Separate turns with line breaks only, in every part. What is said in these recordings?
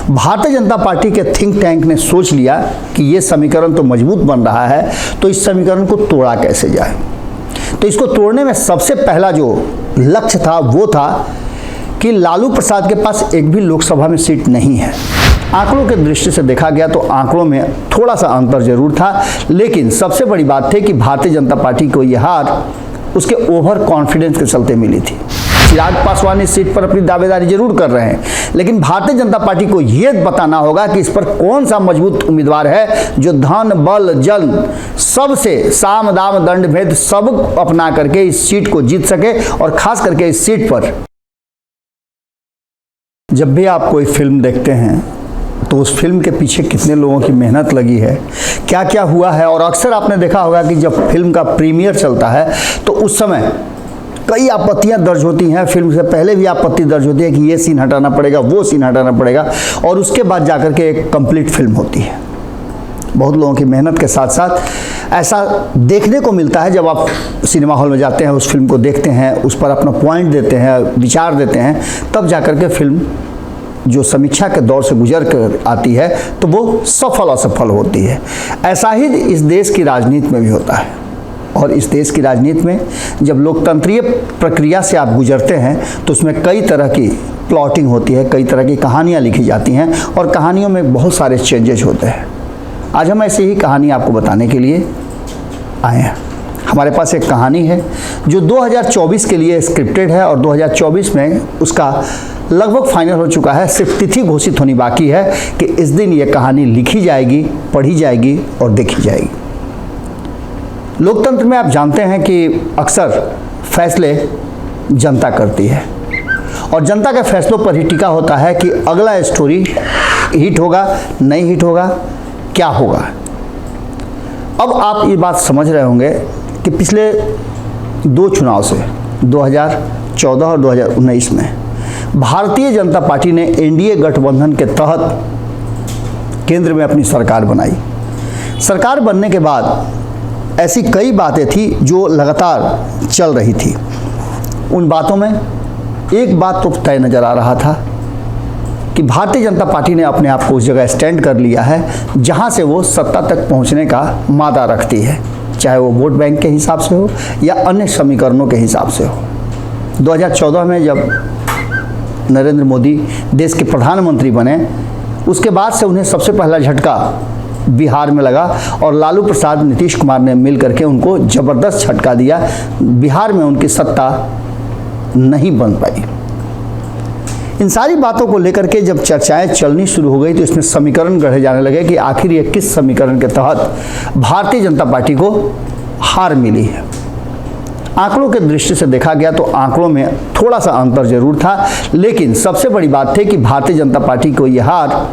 Bharatiya Janata party के think tank ने सोच लिया कि ये समीकरण तो मजबूत बन रहा है, तो इस समीकरण को तोड़ा कैसे जाए। तो इसको तोड़ने में सबसे पहला जो लक्ष्य था वो था कि लालू प्रसाद के पास एक भी लोकसभा में सीट नहीं है। आंकड़ों के दृष्टि से देखा गया तो आंकड़ों में थोड़ा सा अंतर जरूर था, लेकिन सबसे बड़ी बात थी कि भारतीय जनता पार्टी को यह हार उसके ओवर कॉन्फिडेंस के चलते मिली थी। चिराग पासवान इस सीट पर अपनी दावेदारी जरूर कर रहे हैं, लेकिन भारतीय जनता पार्टी को यह बताना होगा कि इस पर कौन सा मजबूत उम्मीदवार है जो धन बल जल सबसे साम दाम दंड भेद सब अपना करके इस सीट को जीत सके। और खास करके इस सीट पर जब भी आप कोई फिल्म देखते हैं तो उस फिल्म के पीछे कितने लोगों की मेहनत लगी है, क्या क्या हुआ है। और अक्सर आपने देखा होगा कि जब फिल्म का प्रीमियर चलता है तो उस समय कई आपत्तियां दर्ज होती हैं। फिल्म से पहले भी आपत्ति दर्ज होती है कि ये सीन हटाना पड़ेगा, वो सीन हटाना पड़ेगा, और उसके बाद जाकर के एक कंप्लीट फिल्म होती है। बहुत लोगों की मेहनत के साथ साथ ऐसा देखने को मिलता है जब आप सिनेमा हॉल में जाते हैं, उस फिल्म को देखते हैं, उस पर अपना पॉइंट देते हैं, विचार देते हैं, तब जाकर के फिल्म जो समीक्षा के दौर से गुजर कर आती है तो वो सफल असफल होती है। ऐसा ही इस देश की राजनीति में भी होता है। और इस देश की राजनीति में जब लोकतंत्रीय प्रक्रिया से आप गुजरते हैं तो उसमें कई तरह की प्लॉटिंग होती है, कई तरह की कहानियाँ लिखी जाती हैं और कहानियों में बहुत सारे चेंजेस होते हैं। आज हम ऐसी ही कहानी आपको बताने के लिए आए हैं। हमारे पास एक कहानी है जो 2024 के लिए स्क्रिप्टेड है और 2024 में उसका लगभग फाइनल हो चुका है। सिर्फ तिथि घोषित होनी बाकी है कि इस दिन ये कहानी लिखी जाएगी, पढ़ी जाएगी और देखी जाएगी। लोकतंत्र में आप जानते हैं कि अक्सर फैसले जनता करती है और जनता के फैसलों पर ही टिका होता है कि अगला स्टोरी हिट होगा, नहीं हिट होगा, क्या होगा। अब आप ये बात समझ रहे होंगे कि पिछले दो चुनाव से 2014 और 2019 में भारतीय जनता पार्टी ने एनडीए गठबंधन के तहत केंद्र में अपनी सरकार बनाई। सरकार बनने के बाद ऐसी कई बातें थी जो लगातार चल रही थी। उन बातों में एक बात तो तय नज़र आ रहा था कि भारतीय जनता पार्टी ने अपने आप को उस जगह स्टैंड कर लिया है जहां से वो सत्ता तक पहुंचने का मादा रखती है, चाहे वो वोट बैंक के हिसाब से हो या अन्य समीकरणों के हिसाब से हो। 2014 में जब नरेंद्र मोदी देश के प्रधानमंत्री बने, उसके बाद से उन्हें सबसे पहला झटका बिहार में लगा और लालू प्रसाद नीतीश कुमार ने मिल करके उनको ज़बरदस्त झटका दिया। बिहार में उनकी सत्ता नहीं बन पाई। इन सारी बातों को लेकर के जब चर्चाएं चलनी शुरू हो गई तो इसमें समीकरण गढ़े जाने लगे कि आखिर ये किस समीकरण के तहत भारतीय जनता पार्टी को हार मिली है। आंकड़ों के दृष्टि से देखा गया तो आंकड़ों में थोड़ा सा अंतर जरूर था, लेकिन सबसे बड़ी बात थी कि भारतीय जनता पार्टी को यह हार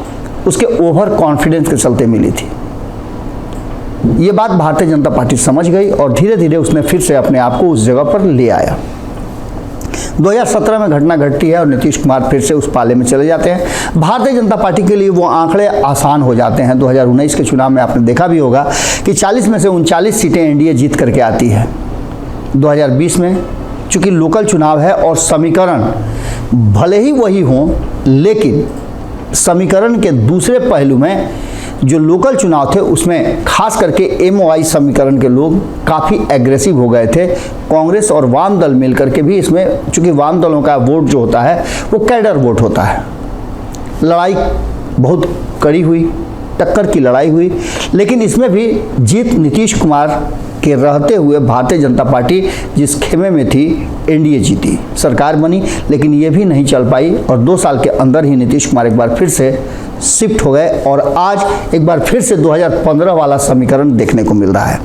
उसके ओवर कॉन्फिडेंस के चलते मिली थी। ये बात भारतीय जनता पार्टी समझ गई और धीरे धीरे उसने फिर से अपने आप को उस जगह पर ले आया। 2017 में घटना घटती है और नीतीश कुमार फिर से उस पाले में चले जाते हैं। भारतीय जनता पार्टी के लिए वो आंकड़े आसान हो जाते हैं। 2019 के चुनाव में आपने देखा भी होगा कि 40 में से 39 सीटें एनडीए जीत करके आती है। 2020 में चूंकि लोकल चुनाव है और समीकरण भले ही वही हों, लेकिन समीकरण के दूसरे पहलू में जो लोकल चुनाव थे उसमें खास करके एमओआई समीकरण के लोग काफ़ी एग्रेसिव हो गए थे। कांग्रेस और वाम दल मिलकर के भी इसमें, चूंकि वाम दलों का वोट जो होता है वो कैडर वोट होता है, लड़ाई बहुत कड़ी हुई, टक्कर की लड़ाई हुई, लेकिन इसमें भी जीत नीतीश कुमार के रहते हुए भारतीय जनता पार्टी जिस खेमे में थी एनडीए जीती, सरकार बनी, लेकिन ये भी नहीं चल पाई और 2 साल के अंदर ही नीतीश कुमार एक बार फिर से शिफ्ट हो गए और आज एक बार फिर से 2015 वाला समीकरण देखने को मिल रहा है।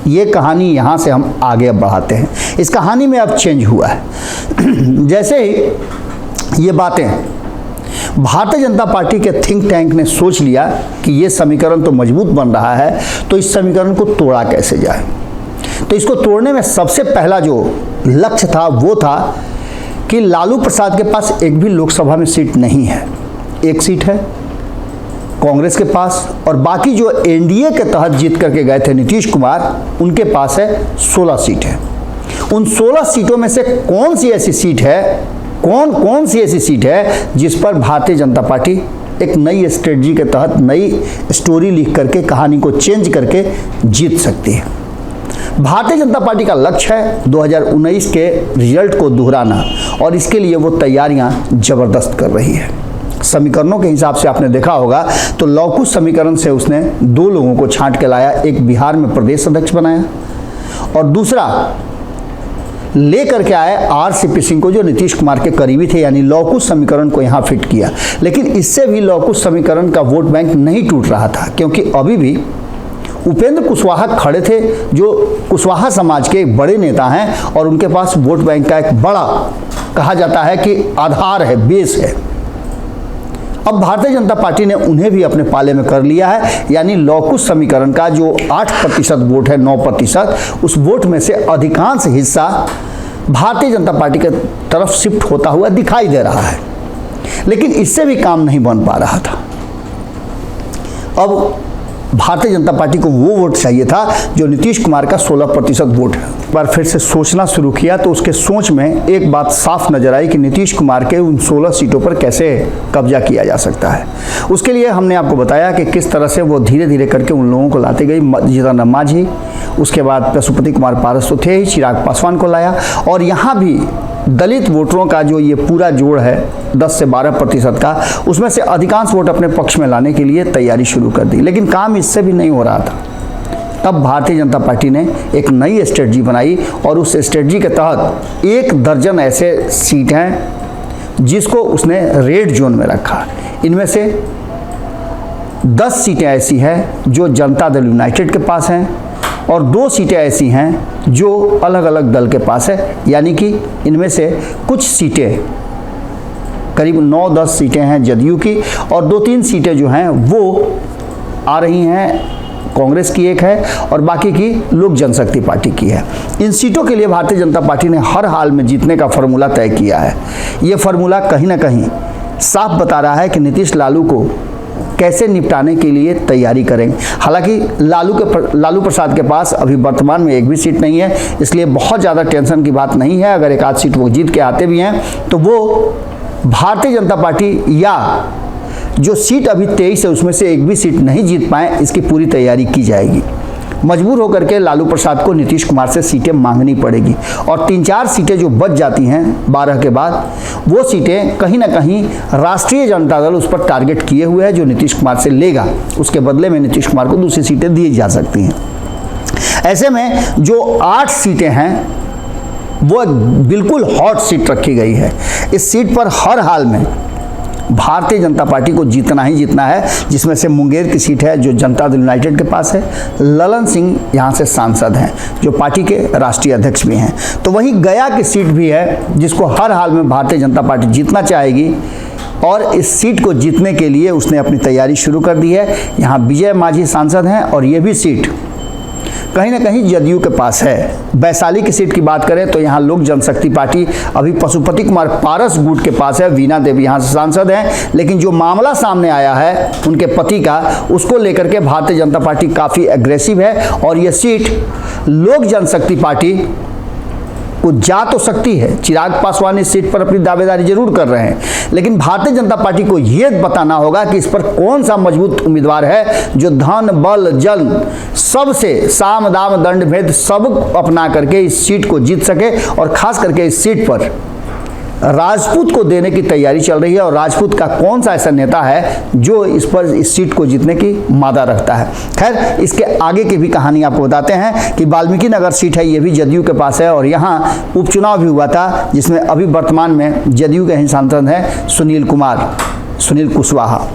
ये कहानी यहाँ से हम आगे अब बढ़ाते हैं। इस कहानी में अब चेंज हुआ है। जैसे ही ये बातें भारतीय जनता पार्टी के थिंक टैंक ने सोच लिया कि ये समीकरण तो मजबूत बन रहा है, तो इस समीकरण को तोड़ा कैसे जाए। तो इसको तोड़ने में सबसे पहला जो लक्ष्य था वो था कि लालू प्रसाद के पास एक भी लोकसभा में सीट नहीं है। एक सीट है कांग्रेस के पास और बाकी जो एनडीए के तहत जीत करके गए थे नीतीश कुमार, उनके पास है 16 सीट है। उन 16 सीटों में से कौन सी ऐसी सीट है जिस पर भारतीय जनता पार्टी एक नई स्ट्रेटजी के तहत नई स्टोरी लिख करके कहानी को चेंज करके जीत सकती है। भारतीय जनता पार्टी का लक्ष्य है 2019 के रिजल्ट को दोहराना और इसके लिए वो तैयारियां जबरदस्त कर रही है। समीकरणों के हिसाब से आपने देखा होगा तो लव कुश समीकरण से उसने 2 लोगों को छांट के लाया, एक बिहार में प्रदेश अध्यक्ष बनाया और दूसरा लेकर के आए आरसीपी सिंह को जो नीतीश कुमार के करीबी थे, यानी लव कुश समीकरण को यहाँ फिट किया। लेकिन इससे भी लव कुश समीकरण का वोट बैंक नहीं टूट रहा था, क्योंकि अभी भी उपेंद्र कुशवाहा खड़े थे जो कुशवाहा समाज के एक बड़े नेता हैं और उनके पास वोट बैंक का एक बड़ा कहा जाता है कि आधार है, बेस है। अब भारतीय जनता पार्टी ने उन्हें भी अपने पाले में कर लिया है, यानी लव कुश समीकरण का जो 8% वोट है, 9%, उस वोट में से अधिकांश हिस्सा भारतीय जनता पार्टी के तरफ शिफ्ट होता हुआ दिखाई दे रहा है। लेकिन इससे भी काम नहीं बन पा रहा था। अब भारतीय जनता पार्टी को वो वोट चाहिए था जो नीतीश कुमार का 16% वोट है। एक बार फिर से सोचना शुरू किया तो उसके सोच में एक बात साफ नजर आई कि नीतीश कुमार के उन 16 सीटों पर कैसे कब्जा किया जा सकता है। उसके लिए हमने आपको बताया कि किस तरह से वो धीरे धीरे करके उन लोगों को लाते गई। जीतन मांझी, उसके बाद पशुपति कुमार पारस तो थे ही, चिराग पासवान को लाया और यहाँ भी दलित वोटरों का जो ये पूरा जोड़ है 10 से 12% का, उसमें से अधिकांश वोट अपने पक्ष में लाने के लिए तैयारी शुरू कर दी। लेकिन काम इससे भी नहीं हो रहा था। तब भारतीय जनता पार्टी ने एक नई स्ट्रेटजी बनाई और उस स्ट्रेटजी के तहत 1 दर्जन ऐसे सीट हैं जिसको उसने रेड जोन में रखा। इनमें से 10 सीटें ऐसी हैं जो जनता दल यूनाइटेड के पास हैं और 2 सीटें ऐसी हैं जो अलग अलग दल के पास है, यानी कि इनमें से कुछ सीटें करीब 9-10 सीटें हैं जदयू की और 2-3 सीटें जो हैं वो आ रही हैं, कांग्रेस की एक है और बाकी की लोक जनशक्ति पार्टी की है। इन सीटों के लिए भारतीय जनता पार्टी ने हर हाल में जीतने का फॉर्मूला तय किया है। ये फॉर्मूला कहीं ना कहीं साफ बता रहा है कि नीतीश लालू को कैसे निपटाने के लिए तैयारी करेंगे। हालांकि लालू प्रसाद के पास अभी वर्तमान में एक भी सीट नहीं है, इसलिए बहुत ज़्यादा टेंशन की बात नहीं है। अगर एक आध सीट वो जीत के आते भी हैं तो वो भारतीय जनता पार्टी या जो सीट अभी 23 है उसमें से एक भी सीट नहीं जीत पाए, इसकी पूरी तैयारी की जाएगी। मजबूर होकर के लालू प्रसाद को नीतीश कुमार से सीटें मांगनी पड़ेगी और 3-4 सीटें जो बच जाती हैं 12 के बाद, वो सीटें कहीं ना कहीं राष्ट्रीय जनता दल उस पर टारगेट किए हुए है जो नीतीश कुमार से लेगा। उसके बदले में नीतीश कुमार को दूसरी सीटें दी जा सकती हैं। ऐसे में जो 8 सीटें हैं वो बिल्कुल हॉट सीट रखी गई है। इस सीट पर हर हाल में भारतीय जनता पार्टी को जीतना ही जीतना है, जिसमें से मुंगेर की सीट है जो जनता दल यूनाइटेड के पास है। ललन सिंह यहाँ से सांसद हैं जो पार्टी के राष्ट्रीय अध्यक्ष भी हैं। तो वहीं गया की सीट भी है जिसको हर हाल में भारतीय जनता पार्टी जीतना चाहेगी और इस सीट को जीतने के लिए उसने अपनी तैयारी शुरू कर दी है। यहाँ विजय मांझी सांसद हैं और ये भी सीट कहीं ना कहीं जदयू के पास है। वैशाली की सीट की बात करें तो यहाँ लोक जनशक्ति पार्टी अभी पशुपति कुमार पारस गुट के पास है। वीणा देवी यहाँ से सांसद हैं, लेकिन जो मामला सामने आया है उनके पति का, उसको लेकर के भारतीय जनता पार्टी काफ़ी एग्रेसिव है और ये सीट लोक जनशक्ति पार्टी को जा तो सकती है। चिराग पासवान इस सीट पर अपनी दावेदारी जरूर कर रहे हैं, लेकिन भारतीय जनता पार्टी को यह बताना होगा कि इस पर कौन सा मजबूत उम्मीदवार है जो धन बल जल सबसे साम दाम दंड भेद सब अपना करके इस सीट को जीत सके। और खास करके इस सीट पर राजपूत को देने की तैयारी चल रही है और राजपूत का कौन सा ऐसा नेता है जो इस सीट को जीतने की मादा रखता है। खैर, इसके आगे की भी कहानी आपको बताते हैं कि वाल्मीकि नगर सीट है, ये भी जदयू के पास है और यहाँ उपचुनाव भी हुआ था जिसमें अभी वर्तमान में जदयू के ही सांसद हैं सुनील कुशवाहा।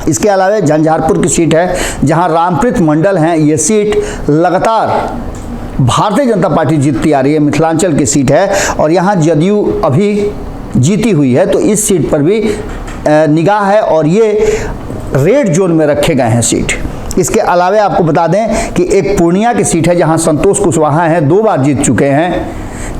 इसके अलावा झंझारपुर की सीट है जहाँ रामप्रीत मंडल हैं। ये सीट लगातार भारतीय जनता पार्टी जीतती आ रही है, मिथिलांचल की सीट है और यहाँ जदयू अभी जीती हुई है, तो इस सीट पर भी निगाह है और ये रेड जोन में रखे गए हैं सीट। इसके अलावा आपको बता दें कि एक पूर्णिया की सीट है जहाँ संतोष कुशवाहा हैं, 2 बार जीत चुके हैं,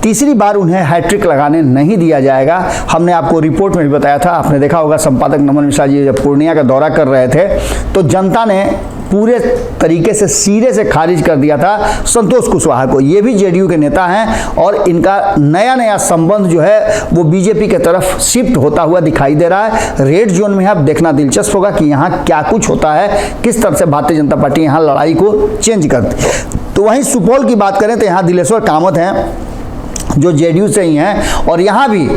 तीसरी बार उन्हें हैट्रिक लगाने नहीं दिया जाएगा। हमने आपको रिपोर्ट में भी बताया था, आपने देखा होगा संपादक नमन मिश्रा जी जब पूर्णिया का दौरा कर रहे थे तो जनता ने पूरे तरीके से सिरे से खारिज कर दिया था संतोष कुशवाहा को। ये भी जेडीयू के नेता हैं और इनका नया नया संबंध जो है वो बीजेपी की तरफ शिफ्ट होता हुआ दिखाई दे रहा है। रेड जोन में अब देखना दिलचस्प होगा कि यहाँ क्या कुछ होता है, किस तरह से भारतीय जनता पार्टी यहाँ लड़ाई को चेंज करती है। तो वहीं सुपौल की बात करें तो यहाँ दिलेश्वर कामत हैं जो जेडीयू से ही हैं और यहाँ भी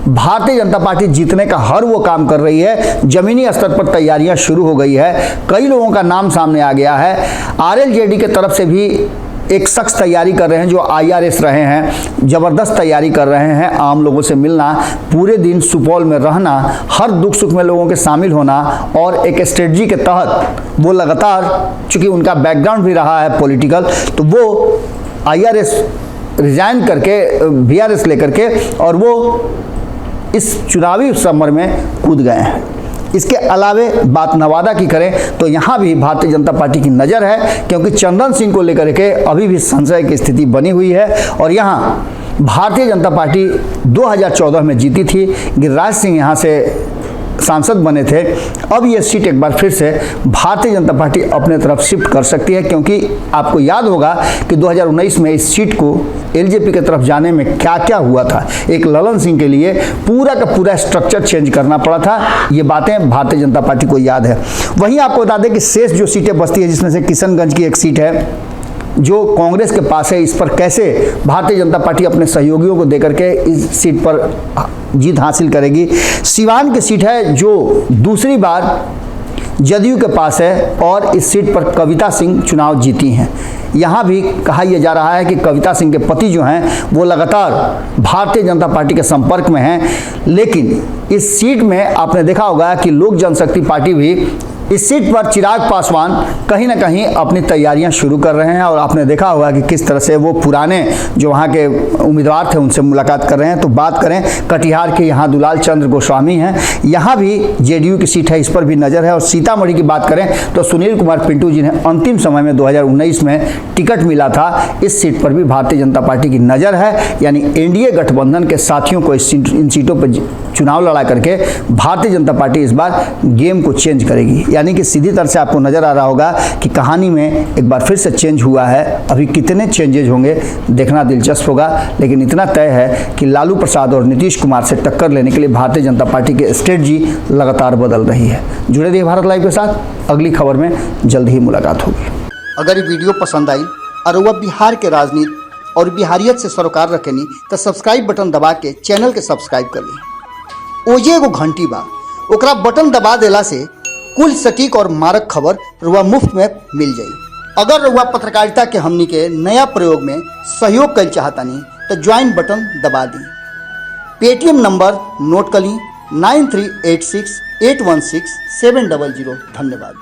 भारतीय जनता पार्टी जीतने का हर वो काम कर रही है। जमीनी स्तर पर तैयारियां शुरू हो गई है, कई लोगों का नाम सामने आ गया है। आरएलजेडी के तरफ से भी एक सख्त तैयारी कर रहे हैं जो आईआरएस रहे हैं, ज़बरदस्त तैयारी कर रहे हैं। आम लोगों से मिलना, पूरे दिन सुपौल में रहना, हर दुख सुख में लोगों के शामिल होना और एक स्ट्रेटजी के तहत वो लगातार, चूँकि उनका बैकग्राउंड भी रहा है पॉलिटिकल, तो वो आईआरएस रिजाइन करके बीआरएस लेकर के और वो इस चुनावी समर में कूद गए हैं। इसके अलावे बात नवादा की करें तो यहाँ भी भारतीय जनता पार्टी की नज़र है, क्योंकि चंदन सिंह को लेकर के अभी भी संशय की स्थिति बनी हुई है और यहाँ भारतीय जनता पार्टी 2014 में जीती थी, गिरिराज सिंह यहाँ से सांसद बने थे। अब ये सीट एक बार फिर से भारतीय जनता पार्टी अपने तरफ शिफ्ट कर सकती है, क्योंकि आपको याद होगा कि 2019 में इस सीट को एलजेपी की तरफ जाने में क्या क्या हुआ था। एक ललन सिंह के लिए पूरा का पूरा स्ट्रक्चर चेंज करना पड़ा था। ये बातें भारतीय जनता पार्टी को याद है। वहीं आपको बता दें कि शेष जो सीटें बचती है, जिसमें से किशनगंज की एक सीट है जो कांग्रेस के पास है, इस पर कैसे भारतीय जनता पार्टी अपने सहयोगियों को देकर के इस सीट पर जीत हासिल करेगी। सिवान की सीट है जो दूसरी बार जदयू के पास है और इस सीट पर कविता सिंह चुनाव जीती हैं। यहाँ भी कहा यह जा रहा है कि कविता सिंह के पति जो हैं वो लगातार भारतीय जनता पार्टी के संपर्क में हैं, लेकिन इस सीट में आपने देखा होगा कि लोक जनशक्ति पार्टी भी इस सीट पर चिराग पासवान कहीं ना कहीं अपनी तैयारियां शुरू कर रहे हैं और आपने देखा होगा कि किस तरह से वो पुराने जो वहाँ के उम्मीदवार थे उनसे मुलाकात कर रहे हैं। तो बात करें कटिहार के, यहाँ दुलाल चंद्र गोस्वामी हैं, यहाँ भी जेडीयू की सीट है, इस पर भी नज़र है। और सीतामढ़ी की बात करें तो सुनील कुमार पिंटू जिन्हें अंतिम समय में 2019 में टिकट मिला था, इस सीट पर भी भारतीय जनता पार्टी की नज़र है। यानी एनडीए गठबंधन के साथियों को इन सीटों पर चुनाव लड़ा करके भारतीय जनता पार्टी इस बार गेम को चेंज करेगी। यानी कि सीधी तरह से आपको नज़र आ रहा होगा कि कहानी में एक बार फिर से चेंज हुआ है। अभी कितने चेंजेज होंगे देखना दिलचस्प होगा, लेकिन इतना तय है कि लालू प्रसाद और नीतीश कुमार से टक्कर लेने के लिए भारतीय जनता पार्टी की स्ट्रेटजी लगातार बदल रही है। जुड़े रहिए भारत लाइव के साथ, अगली खबर में जल्द ही मुलाकात होगी।
अगर ये वीडियो पसंद आई और वह बिहार के राजनीति और बिहारियत से सरोकार रखेनी तो सब्सक्राइब बटन दबा के चैनल के सब्सक्राइब कर ली। ओजे एगो घंटी बा, ओकरा बटन दबा देला से कुल सटीक और मारक खबर रुआ मुफ्त में मिल जाई। अगर रुआ पत्रकारिता के हमनी के नया प्रयोग में सहयोग कर चाहतानी तो ज्वाइन बटन दबा दी। पेटीएम नंबर नोट कर ली 9386816700। धन्यवाद।